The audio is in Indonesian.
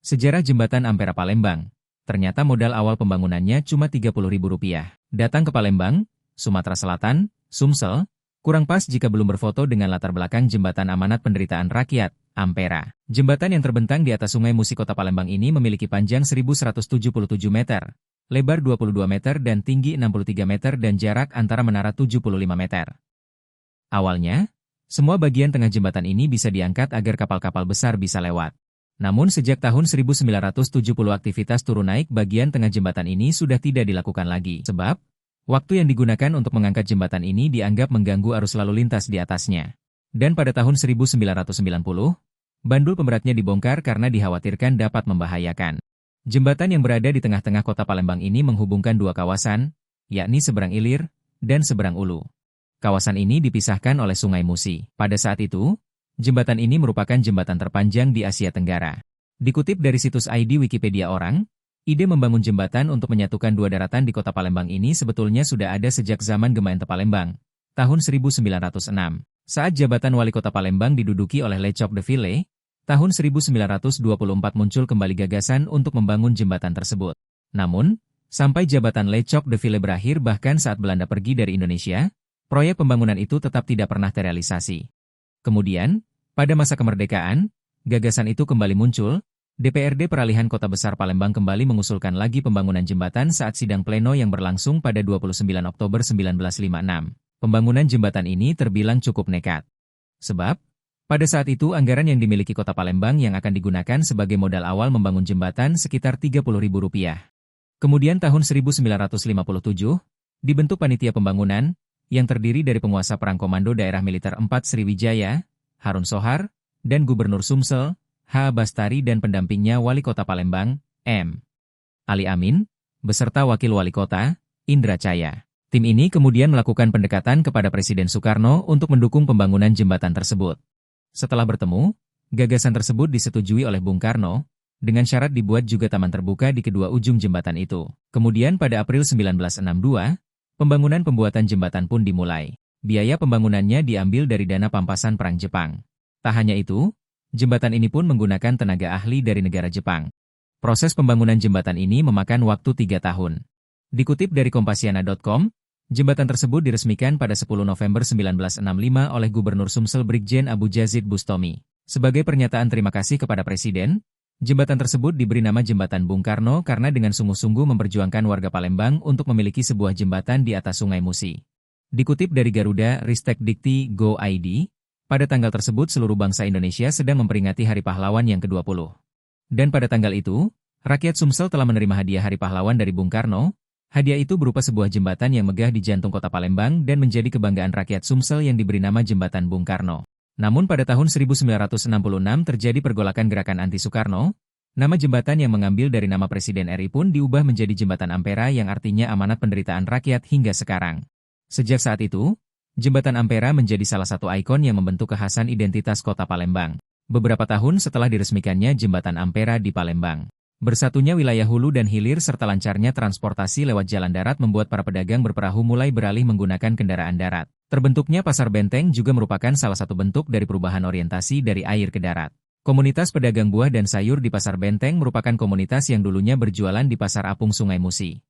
Sejarah Jembatan Ampera Palembang. Ternyata modal awal pembangunannya cuma Rp30.000. Datang ke Palembang, Sumatera Selatan, Sumsel, kurang pas jika belum berfoto dengan latar belakang Jembatan Amanat Penderitaan Rakyat, Ampera. Jembatan yang terbentang di atas Sungai Musi Kota Palembang ini memiliki panjang 1.177 meter, lebar 22 meter dan tinggi 63 meter dan jarak antara menara 75 meter. Awalnya, semua bagian tengah jembatan ini bisa diangkat agar kapal-kapal besar bisa lewat. Namun sejak tahun 1970 aktivitas turun naik bagian tengah jembatan ini sudah tidak dilakukan lagi. Sebab, waktu yang digunakan untuk mengangkat jembatan ini dianggap mengganggu arus lalu lintas di atasnya. Dan pada tahun 1990, bandul pemberatnya dibongkar karena dikhawatirkan dapat membahayakan. Jembatan yang berada di tengah-tengah kota Palembang ini menghubungkan dua kawasan, yakni seberang Ilir dan seberang Ulu. Kawasan ini dipisahkan oleh Sungai Musi. Pada saat itu, jembatan ini merupakan jembatan terpanjang di Asia Tenggara. Dikutip dari situs ID Wikipedia orang, ide membangun jembatan untuk menyatukan dua daratan di kota Palembang ini sebetulnya sudah ada sejak zaman Gemeente Palembang, tahun 1906. Saat jabatan wali kota Palembang diduduki oleh Lecok de Ville, tahun 1924 muncul kembali gagasan untuk membangun jembatan tersebut. Namun, sampai jabatan Lecok de Ville berakhir bahkan saat Belanda pergi dari Indonesia, proyek pembangunan itu tetap tidak pernah terrealisasi. Kemudian, pada masa kemerdekaan, gagasan itu kembali muncul. DPRD Peralihan Kota Besar Palembang kembali mengusulkan lagi pembangunan jembatan saat sidang pleno yang berlangsung pada 29 Oktober 1956. Pembangunan jembatan ini terbilang cukup nekat. Sebab, pada saat itu anggaran yang dimiliki Kota Palembang yang akan digunakan sebagai modal awal membangun jembatan sekitar Rp30.000. Kemudian tahun 1957, dibentuk panitia pembangunan, yang terdiri dari penguasa Perang Komando Daerah Militer 4 Sriwijaya, Harun Sohar, dan Gubernur Sumsel, H. Bastari dan pendampingnya Wali Kota Palembang, M. Ali Amin, beserta Wakil Wali Kota, Indra Caya. Tim ini kemudian melakukan pendekatan kepada Presiden Soekarno untuk mendukung pembangunan jembatan tersebut. Setelah bertemu, gagasan tersebut disetujui oleh Bung Karno, dengan syarat dibuat juga taman terbuka di kedua ujung jembatan itu. Kemudian pada April 1962, pembangunan pembuatan jembatan pun dimulai. Biaya pembangunannya diambil dari dana pampasan Perang Jepang. Tak hanya itu, jembatan ini pun menggunakan tenaga ahli dari negara Jepang. Proses pembangunan jembatan ini memakan waktu 3 tahun. Dikutip dari Kompasiana.com, jembatan tersebut diresmikan pada 10 November 1965 oleh Gubernur Sumsel Brigjen Abu Jazid Bustami. Sebagai pernyataan terima kasih kepada Presiden, jembatan tersebut diberi nama Jembatan Bung Karno karena dengan sungguh-sungguh memperjuangkan warga Palembang untuk memiliki sebuah jembatan di atas Sungai Musi. Dikutip dari Garuda Ristek Dikti Go ID, pada tanggal tersebut seluruh bangsa Indonesia sedang memperingati Hari Pahlawan yang ke-20. Dan pada tanggal itu, rakyat Sumsel telah menerima hadiah Hari Pahlawan dari Bung Karno. Hadiah itu berupa sebuah jembatan yang megah di jantung kota Palembang dan menjadi kebanggaan rakyat Sumsel yang diberi nama Jembatan Bung Karno. Namun pada tahun 1966 terjadi pergolakan gerakan anti-Soekarno. Nama jembatan yang mengambil dari nama Presiden RI pun diubah menjadi Jembatan Ampera yang artinya amanat penderitaan rakyat hingga sekarang. Sejak saat itu, Jembatan Ampera menjadi salah satu ikon yang membentuk kekhasan identitas kota Palembang. Beberapa tahun setelah diresmikannya Jembatan Ampera di Palembang, bersatunya wilayah hulu dan hilir serta lancarnya transportasi lewat jalan darat membuat para pedagang berperahu mulai beralih menggunakan kendaraan darat. Terbentuknya Pasar Benteng juga merupakan salah satu bentuk dari perubahan orientasi dari air ke darat. Komunitas pedagang buah dan sayur di Pasar Benteng merupakan komunitas yang dulunya berjualan di Pasar Apung Sungai Musi.